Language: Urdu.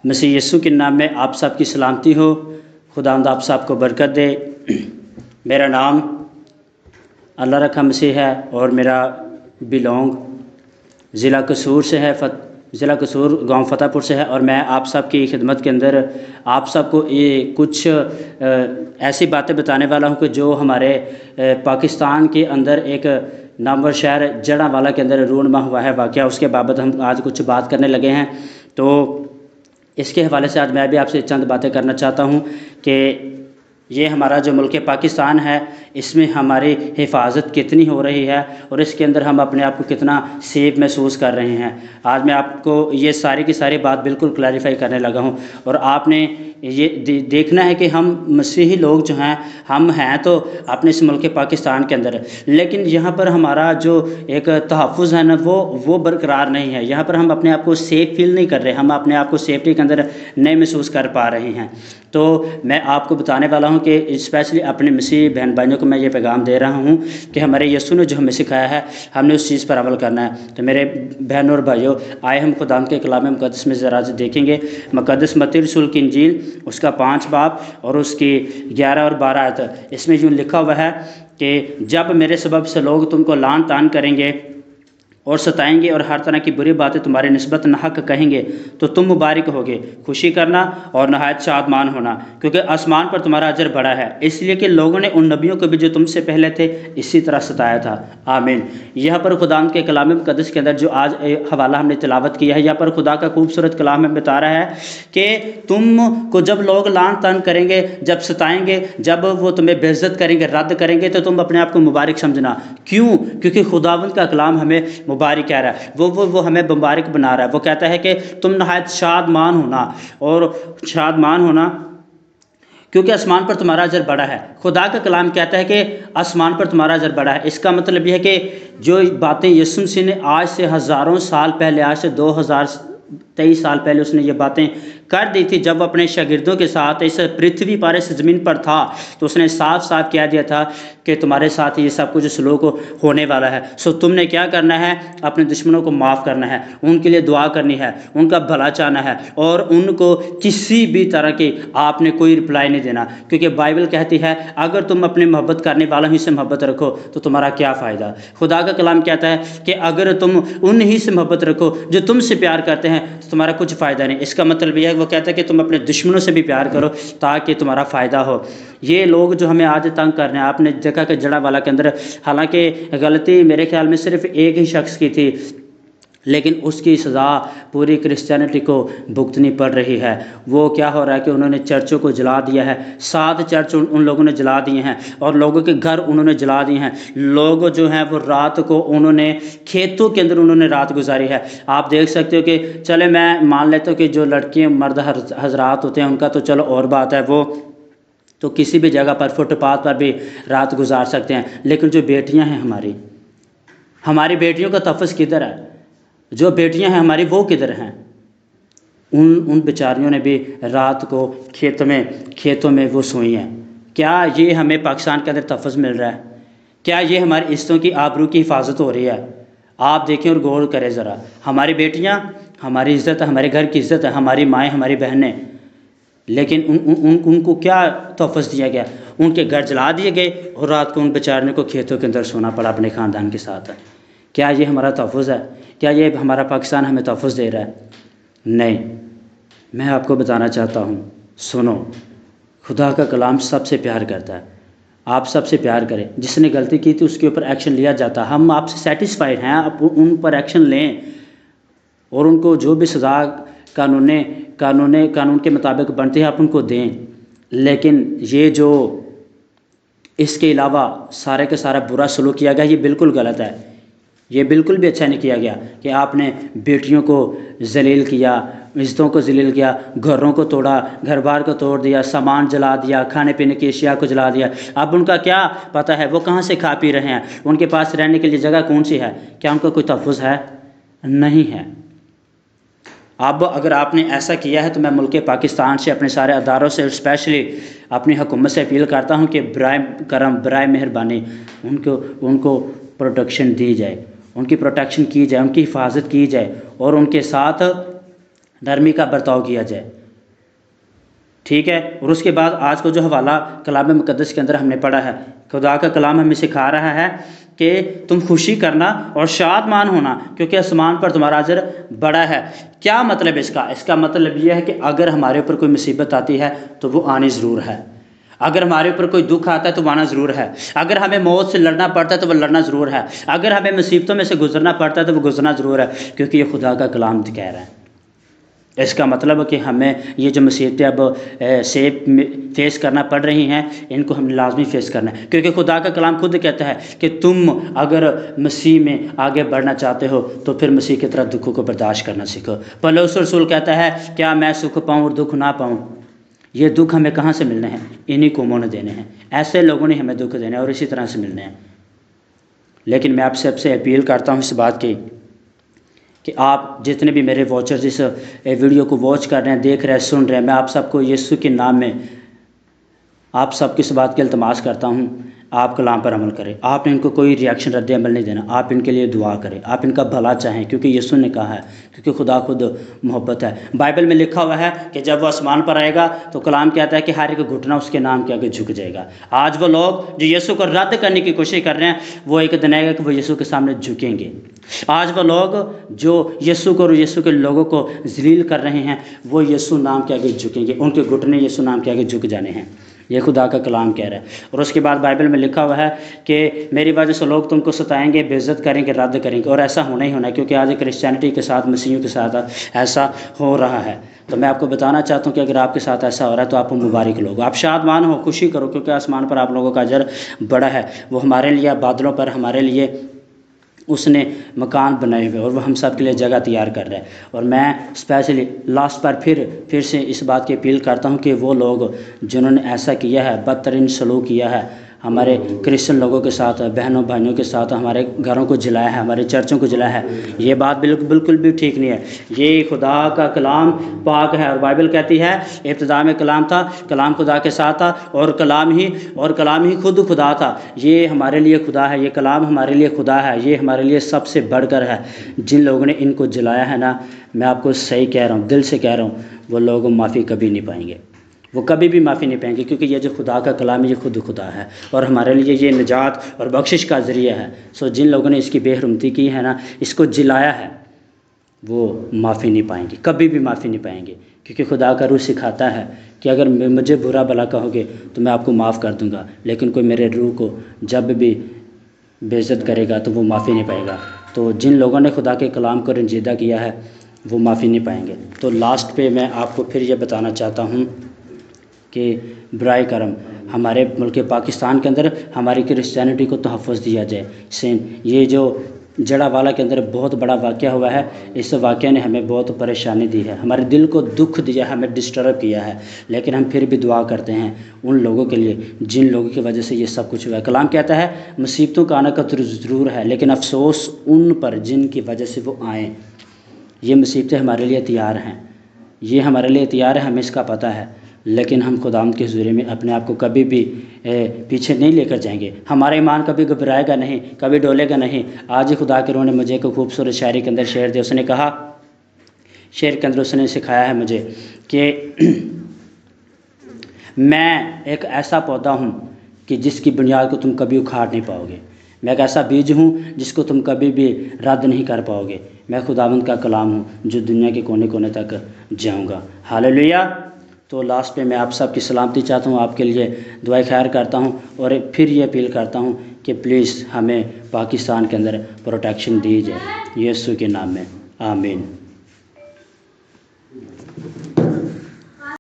مسیح یسوع کے نام میں آپ سب کی سلامتی ہو۔ خداوند آپ سب کو برکت دے۔ میرا نام اللہ رکھا مسیح ہے اور میرا بلونگ ضلع قصور سے ہے، ضلع قصور گاؤں فتح پور سے ہے، اور میں آپ سب کی خدمت کے اندر آپ سب کو یہ کچھ ایسی باتیں بتانے والا ہوں کہ جو ہمارے پاکستان کے اندر ایک نامور شہر جڑاں کے اندر رونما ہوا ہے واقعہ، اس کے بابت ہم آج کچھ بات کرنے لگے ہیں۔ تو اس کے حوالے سے آج میں بھی آپ سے چند باتیں کرنا چاہتا ہوں کہ یہ ہمارا جو ملک پاکستان ہے، اس میں ہماری حفاظت کتنی ہو رہی ہے اور اس کے اندر ہم اپنے آپ کو کتنا سیف محسوس کر رہے ہیں۔ آج میں آپ کو یہ ساری کی ساری بات بالکل کلیریفائی کرنے لگا ہوں، اور آپ نے یہ دیکھنا ہے کہ ہم مسیحی لوگ جو ہیں، ہم ہیں تو اپنے اس ملک پاکستان کے اندر، لیکن یہاں پر ہمارا جو ایک تحفظ ہے نا وہ برقرار نہیں ہے۔ یہاں پر ہم اپنے آپ کو سیف فیل نہیں کر رہے، ہم اپنے آپ کو سیفٹی کے اندر نہیں محسوس کر پا رہے ہیں۔ تو میں آپ کو بتانے والا ہوں کہ اسپیشلی اپنے مسیحی بہن بھائیوں کو میں یہ پیغام دے رہا ہوں کہ ہمارے یسوع نے جو ہمیں سکھایا ہے، ہم نے اس چیز پر عمل کرنا ہے۔ تو میرے بہنوں اور بھائیوں، آئے ہم خداوند کے کلام مقدس میں ذرا دیکھیں گے۔ مقدس متی رسول کی انجیل، اس کا 5 باب اور اس کی 11 اور 12 آیت۔ اس میں یوں لکھا ہوا ہے کہ جب میرے سبب سے لوگ تم کو لعن طعن کریں گے اور ستائیں گے اور ہر طرح کی بری باتیں تمہارے نسبت ناحق کہیں گے، تو تم مبارک ہوگے، خوشی کرنا اور نہایت شادمان ہونا، کیونکہ آسمان پر تمہارا اجر بڑا ہے، اس لیے کہ لوگوں نے ان نبیوں کو بھی جو تم سے پہلے تھے اسی طرح ستایا تھا۔ آمین۔ یہاں پر خداوند کے کلام مقدس کے اندر جو آج حوالہ ہم نے تلاوت کیا ہے، یہاں پر خدا کا خوبصورت کلام میں بتا رہا ہے کہ تم کو جب لوگ لعن طعن کریں گے، جب ستائیں گے، جب وہ تمہیں بے عزت کریں گے، رد کریں گے، تو تم اپنے آپ کو مبارک سمجھنا۔ کیوں؟ کیونکہ خداوند کا کلام ہمیں مبارک کہہ رہا ہے، وہ ہمیں مبارک بنا رہا ہے۔ وہ کہتا ہے کہ تم نہایت شادمان ہونا، اور شادمان ہونا کیونکہ آسمان پر تمہارا اجر بڑا ہے۔ خدا کا کلام کہتا ہے کہ آسمان پر تمہارا اجر بڑا ہے۔ اس کا مطلب یہ ہے کہ جو باتیں یسوع مسیح نے آج سے ہزاروں سال پہلے، آج سے 2023 سال پہلے اس نے یہ باتیں کر دی تھی، جب اپنے شاگردوں کے ساتھ اس پرتھوی پر، اس زمین پر تھا، تو اس نے صاف صاف کہہ دیا تھا کہ تمہارے ساتھ یہ سب کچھ سلوک ہونے والا ہے۔ سو تم نے کیا کرنا ہے؟ اپنے دشمنوں کو معاف کرنا ہے، ان کے لیے دعا کرنی ہے، ان کا بھلا چاہنا ہے، اور ان کو کسی بھی طرح کی آپ نے کوئی رپلائی نہیں دینا، کیونکہ بائبل کہتی ہے اگر تم اپنی محبت کرنے والوں ہی سے محبت رکھو تو تمہارا کیا فائدہ۔ خدا کا کلام کہتا ہے کہ اگر تم ان ہی سے محبت رکھو جو تم سے پیار کرتے ہیں تو تمہارا کچھ فائدہ نہیں۔ اس کا مطلب یہ ہے، وہ کہتا ہے کہ تم اپنے دشمنوں سے بھی پیار کرو تاکہ تمہارا فائدہ ہو۔ یہ لوگ جو ہمیں آج تنگ کر رہے ہیں، آپ نے دیکھا کہ جڑاں کے اندر، حالانکہ غلطی میرے خیال میں صرف ایک ہی شخص کی تھی، لیکن اس کی سزا پوری کرسچینٹی کو بھگتنی پڑ رہی ہے۔ وہ کیا ہو رہا ہے کہ انہوں نے چرچوں کو جلا دیا ہے، 7 چرچ ان لوگوں نے جلا دیے ہیں، اور لوگوں کے گھر انہوں نے جلا دیے ہیں۔ لوگ جو ہیں وہ رات کو انہوں نے کھیتوں کے اندر انہوں نے رات گزاری ہے۔ آپ دیکھ سکتے ہو کہ چلے میں مان لیتا ہوں کہ جو لڑکیاں مرد حضرات ہوتے ہیں ان کا تو چلو اور بات ہے، وہ تو کسی بھی جگہ پر فٹ پاتھ پر بھی رات گزار سکتے ہیں، لیکن جو بیٹیاں ہیں ہماری بیٹیوں کا تحفظ کدھر ہے؟ جو بیٹیاں ہیں ہماری وہ کدھر ہیں؟ ان بیچاریوں نے بھی رات کو کھیتوں میں وہ سوئی ہیں۔ کیا یہ ہمیں پاکستان کے اندر تحفظ مل رہا ہے؟ کیا یہ ہماری عزتوں کی، آبرو کی حفاظت ہو رہی ہے؟ آپ دیکھیں اور غور کریں ذرا۔ ہماری بیٹیاں ہماری عزت ہے، ہمارے گھر کی عزت ہے، ہماری مائیں، ہماری بہنیں، لیکن ان کو کیا تحفظ دیا گیا؟ ان کے گھر جلا دیے گئے اور رات کو ان بیچاروں کو کھیتوں کے اندر سونا پڑا اپنے خاندان کے ساتھ۔ کیا یہ ہمارا تحفظ ہے؟ کیا یہ ہمارا پاکستان ہمیں تحفظ دے رہا ہے؟ نہیں۔ میں آپ کو بتانا چاہتا ہوں، سنو، خدا کا کلام سب سے پیار کرتا ہے۔ آپ سب سے پیار کریں۔ جس نے غلطی کی تھی اس کے اوپر ایکشن لیا جاتا ہے۔ ہم آپ سے سیٹسفائیڈ ہیں، آپ ان پر ایکشن لیں اور ان کو جو بھی سزا قانون کے مطابق بنتی ہے آپ ان کو دیں، لیکن یہ جو اس کے علاوہ سارے کا سارا برا سلوک کیا گیا، یہ بالکل غلط ہے۔ یہ بالکل بھی اچھا نہیں کیا گیا کہ آپ نے بیٹیوں کو ذلیل کیا، عزتوں کو ذلیل کیا، گھروں کو توڑا، گھر بار کو توڑ دیا، سامان جلا دیا، کھانے پینے کی اشیاء کو جلا دیا۔ اب ان کا کیا پتہ ہے وہ کہاں سے کھا پی رہے ہیں؟ ان کے پاس رہنے کے لیے جگہ کون سی ہے؟ کیا ان کا کوئی تحفظ ہے؟ نہیں ہے۔ اب اگر آپ نے ایسا کیا ہے تو میں ملک پاکستان سے، اپنے سارے اداروں سے، اسپیشلی اپنی حکومت سے اپیل کرتا ہوں کہ برائے کرم، برائے مہربانی ان کو پروٹیکشن دی جائے، ان کی پروٹیکشن کی جائے، ان کی حفاظت کی جائے، اور ان کے ساتھ نرمی کا برتاؤ کیا جائے، ٹھیک ہے۔ اور اس کے بعد آج کو جو حوالہ کلام مقدس کے اندر ہم نے پڑھا ہے، خدا کا کلام ہمیں سکھا رہا ہے کہ تم خوشی کرنا اور شادمان ہونا کیونکہ آسمان پر تمہارا اجر بڑا ہے۔ کیا مطلب اس کا؟ اس کا مطلب یہ ہے کہ اگر ہمارے اوپر کوئی مصیبت آتی ہے تو وہ آنی ضرور ہے، اگر ہمارے اوپر کوئی دکھ آتا ہے تو وہ آنا ضرور ہے، اگر ہمیں موت سے لڑنا پڑتا ہے تو وہ لڑنا ضرور ہے، اگر ہمیں مصیبتوں میں سے گزرنا پڑتا ہے تو وہ گزرنا ضرور ہے، کیونکہ یہ خدا کا کلام کہہ رہا ہے۔ اس کا مطلب ہے کہ ہمیں یہ جو مصیبتیں اب فیس کرنا پڑ رہی ہیں ان کو ہم نے لازمی فیس کرنا ہے، کیونکہ خدا کا کلام خود کہتا ہے کہ تم اگر مسیح میں آگے بڑھنا چاہتے ہو تو پھر مسیح کی طرح دکھوں کو برداشت کرنا سیکھو۔ پولس رسول کہتا ہے کیا میں سکھ پاؤں اور دکھ نہ پاؤں؟ یہ دکھ ہمیں کہاں سے ملنے ہیں؟ انہی قوموں نے دینے ہیں، ایسے لوگوں نے ہمیں دکھ دینے ہیں اور اسی طرح سے ملنے ہیں۔ لیکن میں آپ سب سے اپیل کرتا ہوں اس بات کی کہ آپ جتنے بھی میرے واچرز اس ویڈیو کو واچ کر رہے ہیں، دیکھ رہے ہیں، سن رہے ہیں، میں آپ سب کو یسوع کے نام میں آپ سب کی اس بات کی التماس کرتا ہوں، آپ کلام پر عمل کریں۔ آپ نے ان کو کوئی ریاکشن رد عمل نہیں دینا، آپ ان کے لیے دعا کریں، آپ ان کا بھلا چاہیں، کیونکہ یسوع نے کہا ہے، کیونکہ خدا خود محبت ہے۔ بائبل میں لکھا ہوا ہے کہ جب وہ آسمان پر آئے گا تو کلام کہتا ہے کہ ہر ایک گھٹنا اس کے نام کے آگے جھک جائے گا۔ آج وہ لوگ جو یسوع کو رد کرنے کی کوشش کر رہے ہیں وہ ایک دن آئے گا کہ وہ یسوع کے سامنے جھکیں گے۔ آج وہ لوگ جو یسوع کو اور یسوع کے لوگوں کو ذلیل کر رہے ہیں وہ یسوع نام کے آگے جھکیں گے، ان کے گھٹنے یسوع نام کے آگے جھک جانے ہیں، یہ خدا کا کلام کہہ رہا ہے۔ اور اس کے بعد بائبل میں لکھا ہوا ہے کہ میری وجہ سے لوگ تم کو ستائیں گے، بے عزت کریں گے، رد کریں گے، اور ایسا ہونا ہی ہونا ہے، کیونکہ آج کرسچینٹی کے ساتھ، مسیحیوں کے ساتھ ایسا ہو رہا ہے۔ تو میں آپ کو بتانا چاہتا ہوں کہ اگر آپ کے ساتھ ایسا ہو رہا ہے تو آپ مبارک لوگ، آپ شادمان ہو، خوشی کرو، کیونکہ آسمان پر آپ لوگوں کا اجر بڑا ہے۔ وہ ہمارے لیے بادلوں پر ہمارے لیے اس نے مکان بنائے ہوئے اور وہ ہم سب کے لیے جگہ تیار کر رہا ہے۔ اور میں اسپیشلی لاسٹ پر پھر سے اس بات کی اپیل کرتا ہوں کہ وہ لوگ جنہوں نے ایسا کیا ہے، بدترین سلوک کیا ہے ہمارے کرسچن لوگوں کے ساتھ، بہنوں بھائیوں کے ساتھ، ہمارے گھروں کو جلایا ہے، ہمارے چرچوں کو جلایا ہے، یہ بات بالکل بھی ٹھیک نہیں ہے۔ یہ خدا کا کلام پاک ہے اور بائبل کہتی ہے ابتدا میں کلام تھا، کلام خدا کے ساتھ تھا اور کلام ہی خود خدا تھا۔ یہ ہمارے لیے خدا ہے، یہ کلام ہمارے لیے خدا ہے، یہ ہمارے لیے سب سے بڑھ کر ہے۔ جن لوگوں نے ان کو جلایا ہے نا، میں آپ کو صحیح کہہ رہا ہوں، دل سے کہہ رہا ہوں، وہ لوگ معافی کبھی نہیں پائیں گے، وہ کبھی بھی معافی نہیں پائیں گے، کیونکہ یہ جو خدا کا کلام ہے یہ خود خدا ہے اور ہمارے لیے یہ نجات اور بخشش کا ذریعہ ہے۔ سو جن لوگوں نے اس کی بے حرمتی کی ہے نا، اس کو جلایا ہے، وہ معافی نہیں پائیں گے، کبھی بھی معافی نہیں پائیں گے، کیونکہ خدا کا روح سکھاتا ہے کہ اگر مجھے برا بھلا کہو گے تو میں آپ کو معاف کر دوں گا، لیکن کوئی میرے روح کو جب بھی بے عزت کرے گا تو وہ معافی نہیں پائے گا۔ تو جن لوگوں نے خدا کے کلام کو رنجیدہ کیا ہے وہ معافی نہیں پائیں گے۔ تو لاسٹ پہ میں آپ کو پھر یہ بتانا چاہتا ہوں کہ برائے کرم ہمارے ملک پاکستان کے اندر ہماری کرسچینٹی کو تحفظ دیا جائے۔ یہ جو جڑا والا کے اندر بہت بڑا واقعہ ہوا ہے، اس واقعہ نے ہمیں بہت پریشانی دی ہے، ہمارے دل کو دکھ دیا ہے، ہمیں ڈسٹرب کیا ہے، لیکن ہم پھر بھی دعا کرتے ہیں ان لوگوں کے لیے جن لوگوں کی وجہ سے یہ سب کچھ ہوا ہے۔ کلام کہتا ہے مصیبتوں کا آنا کا ضرور ہے، لیکن افسوس ان پر جن کی وجہ سے وہ آئیں۔ یہ مصیبتیں ہمارے لیے تیار ہیں، یہ ہمارے لیے تیار ہے، ہمیں اس کا پتہ ہے، لیکن ہم خداوند کے حضور میں اپنے آپ کو کبھی بھی پیچھے نہیں لے کر جائیں گے۔ ہمارا ایمان کبھی گھبرائے گا نہیں، کبھی ڈولے گا نہیں۔ آج ہی خدا کے روح نے مجھے ایک خوبصورت شاعری کے اندر شعر دیا، اس نے کہا، شعر کے اندر اس نے سکھایا ہے مجھے کہ میں ایک ایسا پودا ہوں کہ جس کی بنیاد کو تم کبھی اکھاڑ نہیں پاؤ گے، میں ایک ایسا بیج ہوں جس کو تم کبھی بھی رد نہیں کر پاؤ گے، میں خداوند کا کلام ہوں جو دنیا کے کونے کونے تک جاؤں گا۔ ہاللیلویا۔ تو لاسٹ پہ میں آپ سب کی سلامتی چاہتا ہوں، آپ کے لیے دعائے خیر کرتا ہوں اور پھر یہ اپیل کرتا ہوں کہ پلیز ہمیں پاکستان کے اندر پروٹیکشن دی جائے، یسوع کے نام میں، آمین۔